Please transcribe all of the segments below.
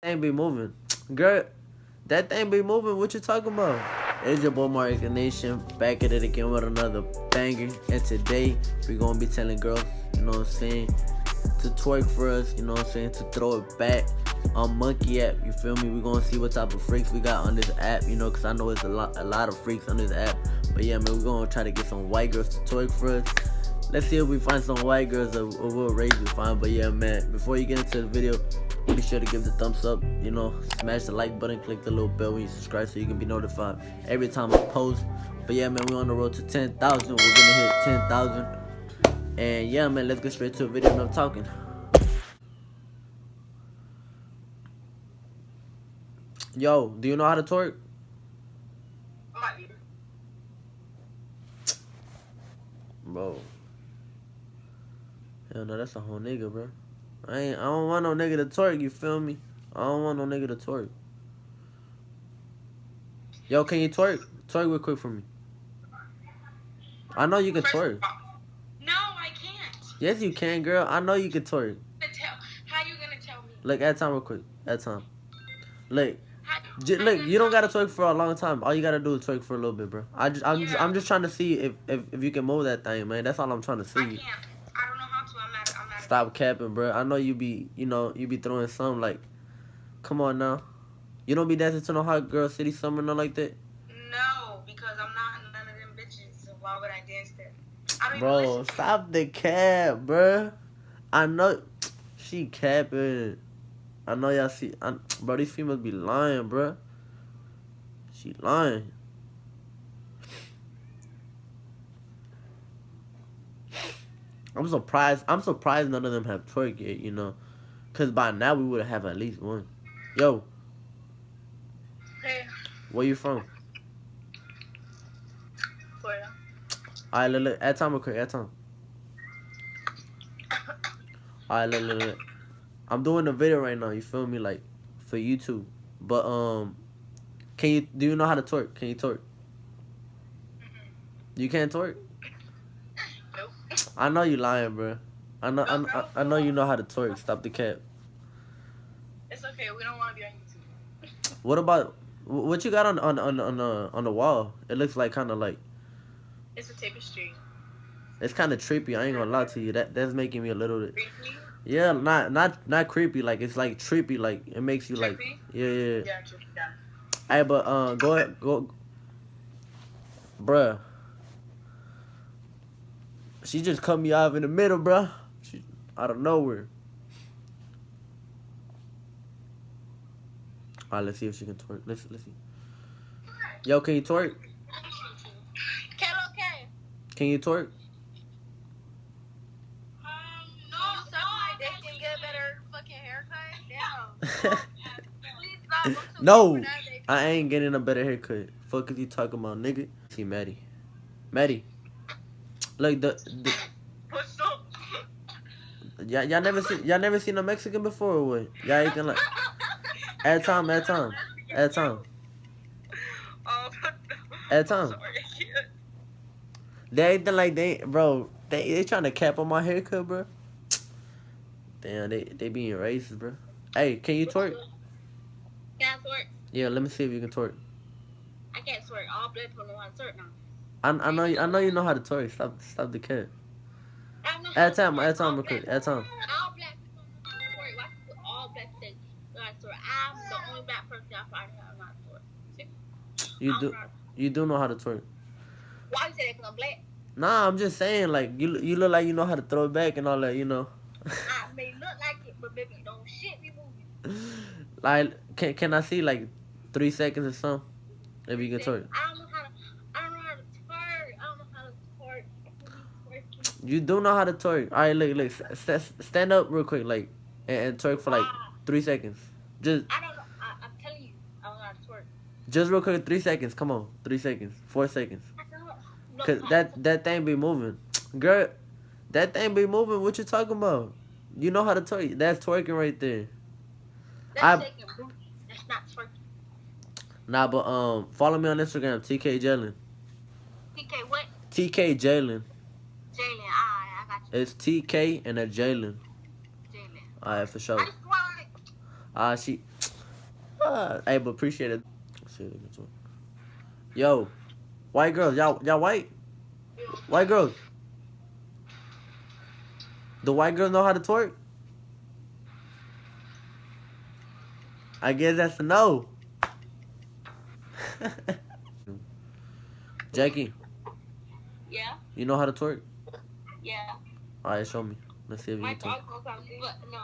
Thing be moving. Girl, that thing be moving. What you talking about? It's your boy Mark Nation back at it again with another banger. And today we gonna be telling girls, you know what I'm saying, to twerk for us, you know what I'm saying, to throw it back on Monkey app. You feel me? We gonna see what type of freaks we got on this app, you know, cause I know it's a lot of freaks on this app. But yeah, man, we gonna try to get some white girls to twerk for us. Let's see if we find some white girls or what race we find. But yeah, man, before you get into the video, be sure to give the thumbs up, you know, smash the like button, click the little bell when you subscribe so you can be notified every time I post. But yeah, man, we're on the road to 10,000. We're gonna hit 10,000. And yeah, man, let's get straight to the video. Enough talking. Yo, do you know how to twerk? Bro. Hell no, that's a whole nigga, bro. I don't want no nigga to twerk, you feel me? I don't want no nigga to twerk. Yo, can you twerk? Twerk real quick for me. I know you can twerk. No, I can't. Yes, you can, girl. I know you can twerk. How you gonna tell me? Like, add time real quick. Add time. Like, look, you don't gotta twerk for a long time. All you gotta do is twerk for a little bit, bro. I'm just trying to see if you can move that thing, man. That's all I'm trying to see. I can't. I don't know how to. I'm not. Stop capping, bro. I know you be throwing some, like, come on now. You don't be dancing to no hot girl city summer, nothing like that? No, because I'm not none of them bitches. So why would I dance there? I don't Bro, even listen to stop the cap, bro. I know she capping. I know y'all see. Bro, these females be lying, bro. She lying. I'm surprised none of them have twerk yet, you know. Cause by now we would have at least one. Yo. Hey. Where you from? Florida. Alright, look, add time real quick, add time. Alright, look. I'm doing a video right now, you feel me, like, for YouTube. But, do you know how to twerk? Can you twerk? You can't twerk? Nope. I know you lying, bro. I know you know how to twerk. Stop the cap. It's okay. We don't want to be on YouTube. What about what you got on the wall? It looks like kind of like. It's a tapestry. It's kind of trippy. I ain't gonna lie to you. That's making me a little bit. Creepy? Yeah, not creepy. Like it's like trippy. Like it makes you Trippy? like yeah. Yeah, trippy. Yeah. Hey, but go ahead, bruh. She just cut me off in the middle, bruh. She out of nowhere. Alright, let's see if she can twerk. Let's see. Yo, can you twerk? Can you twerk? No, suck my dick and get a better fucking haircut. Damn. Please stop. No, I ain't getting a better haircut. Fuck is you talking about, nigga? See Maddie. Like the What's up? y'all never seen a Mexican before or what? Y'all acting like add time. Add time. Sorry, They acting like they trying to cap on my haircut, bro. Damn, they being racist, bro. Hey, can you twerk? Can I twerk? Yeah, let me see if you can twerk. I can't twerk. All black people know how to twerk now. I know you know how to twerk. Stop the cap. Add time real quick. Add time. All black people know how to twerk. Why people all black people know how to twerk? I'm the only black person I probably know how to twerk. You do know how to twerk. Why you say that? Because I'm black? Nah, I'm just saying, like, you look like you know how to throw it back and all that, you know. I may look like it, but baby, don't shit me moving. Like, can I see, like, 3 seconds or something? If you can twerk. I don't know how to twerk. You do know how to twerk. Alright, look. Stand up real quick, like, and twerk for, like, 3 seconds. Just. I don't know. I'm telling you, I don't know how to twerk. Just real quick, 3 seconds. Come on. 3 seconds. 4 seconds. Cause that thing be moving. Girl, that thing be moving. What you talking about? You know how to twerk. That's twerking right there. That's not twerking. Nah, but follow me on Instagram, TK Jalen. TK what? TK Jalen. Jalen, I got you. It's TK and a Jalen. Jalen. Alright, for sure. I swear. Hey, but appreciate it. Let's see if we can twerk. Yo, white girls, y'all white? White girls. Do white girls know how to twerk? I guess that's a no. Jackie, Yeah. you know how to twerk? Yeah. All right, show me. Let's see if you My can twerk. dog knows how to do it. No,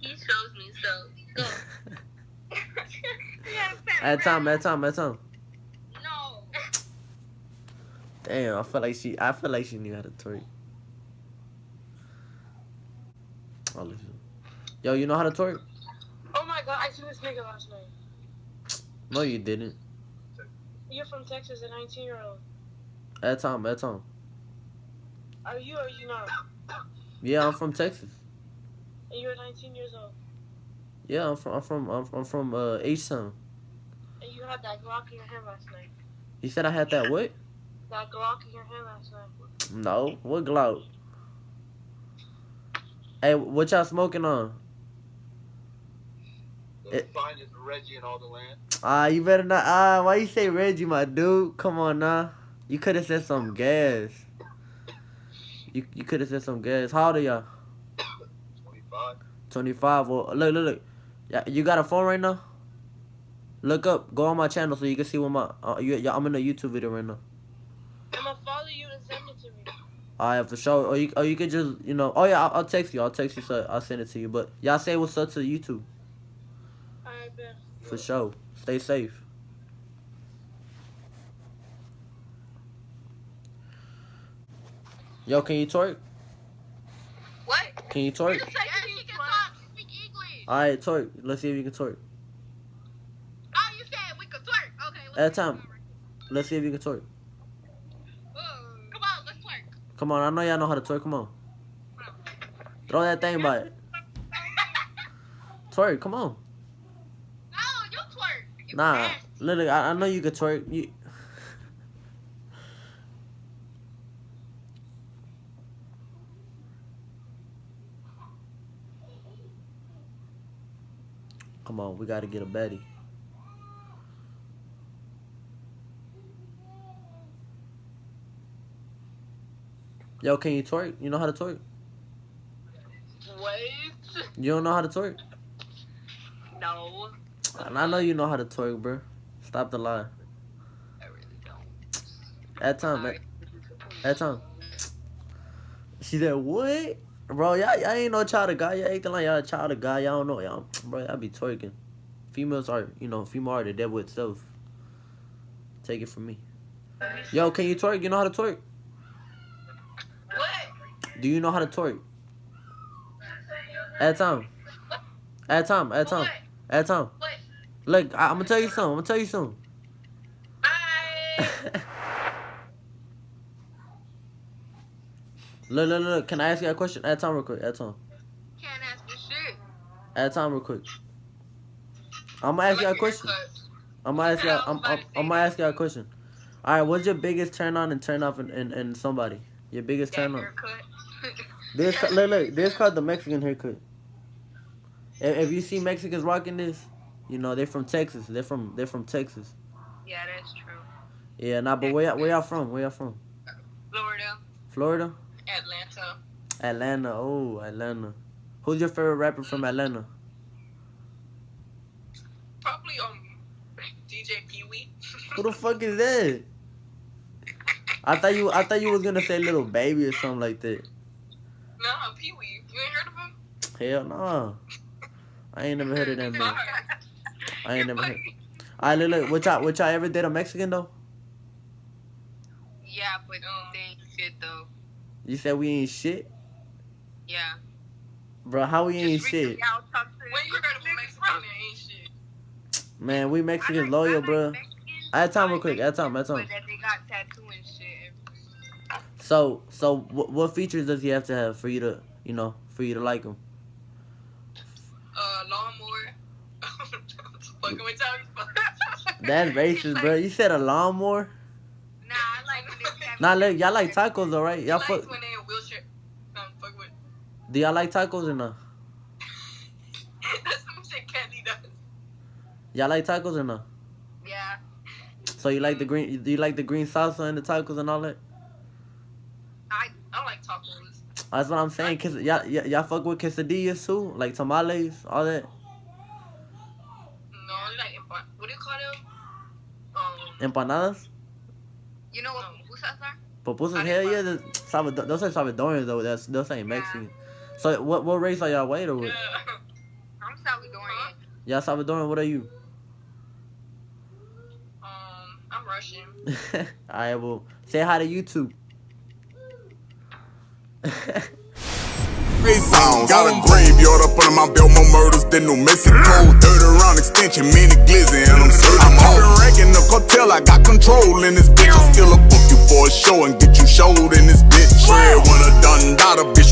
he shows me. So go. At time. No. Damn, I feel like she knew how to twerk. Oh, listen. Yo, you know how to twerk? Oh my god, I seen this nigga last night. No, you didn't. You're from Texas, a 19-year-old. At time. Are you or are you not? Yeah, I'm from Texas. And you're 19 years old. Yeah, I'm from H-Town. And you had that Glock in your hand last night. You said I had that what? That Glock in your hand last night. No, what Glock? Hey, what y'all smoking on? The finest Reggie in all the land. You better not. Why you say Reggie, my dude? Come on now. You could have said some gas. You could have said some gas. How old are y'all? 25. 25. Well, look. Yeah, you got a phone right now? Look up. Go on my channel so you can see what my. I'm in a YouTube video right now. I'm gonna follow you and send it to me. Alright, for sure. Or you could just, you know. Oh yeah, I'll text you. So I'll send it to you. But y'all say what's up to YouTube. Alright, bet. For sure. Stay safe. Yo, can you twerk? What? Can you twerk? Yes, she can talk. She speak English. Alright, twerk. Let's see if you can twerk. Oh, you said we could twerk. Okay. At time. Let's see if you can twerk. Come on, let's twerk. Come on, I know y'all know how to twerk. Come on. Throw that thing by it. Twerk, come on. No, you twerk. You Nah, nasty. literally, I know you can twerk. Come on, we gotta get a baddie. Yo, can you twerk? You know how to twerk? Wait. You don't know how to twerk? No. I know you know how to twerk, bro. Stop the lie. I really don't. At time. She said, what? Bro, y'all ain't no child of God. Y'all acting like y'all a child of God. Y'all don't know. Y'all, bro, y'all be twerking. Females are, female are the devil itself. Take it from me. Yo, can you twerk? You know how to twerk? What? Do you know how to twerk? At time. What? Look, I'm gonna tell you something. Bye. Look. Can I ask you a question? At time real quick. Can't ask me shit. At time real quick. I'm gonna ask you a question. I'm gonna ask you a question. All right, what's your biggest turn on and turn off in somebody? Your biggest turn on. This called the Mexican haircut. If you see Mexicans rocking this, they're from Texas. They're from Texas. Yeah, that's true. Yeah, nah, but where y'all from? Florida. Florida? Atlanta. Atlanta. Oh, Atlanta. Who's your favorite rapper from Atlanta? Probably DJ Pee Wee. Who the fuck is that? I thought you was gonna say Little Baby or something like that. No, Pee Wee. You ain't heard of him? Hell no. I ain't never heard of that man. I ain't never heard. Alright, look. What y'all ever did a Mexican though? Yeah, but they ain't shit though. You said we ain't shit? Yeah. Bro, how we ain't shit? When you heard of a Mexican, they ain't shit. Man, we Mexicans loyal, bro. I had time real quick. But that they got tattoo and shit. So what features does he have to have for you to like him? Lawnmower. Fucking with Tommy. That's racist, bro. You said a lawnmower? Nah, I like when they have. Nah, look, y'all like tacos though, right? Y'all fuck. When they in wheelchair. Fuck with. Do y'all like tacos or not? That's some shit Candy does. Y'all like tacos or no? Yeah. So you like the green? Do you like the green salsa and the tacos and all that? I like tacos. That's what I'm saying. Y'all fuck with quesadillas too, like tamales, all that. No, like what do you call them? Empanadas. You know what pupusas are? Pupusas, hell yeah. Those are Salvadorians though. Those ain't Mexican. So what race are y'all white or what? I'm Salvadorian. Y'all Salvadorian. What are you? I'm Russian. Alright, well, say hi to YouTube. Got a graveyard up under my belt, more murders than New Mexico. 30 round extension, mini glizzy, and I'm certain. I'm been racking the cartel, I got control in this bitch. I'm still a book you for a show and get you showed in this bitch. Tread when a done daughter, bitch.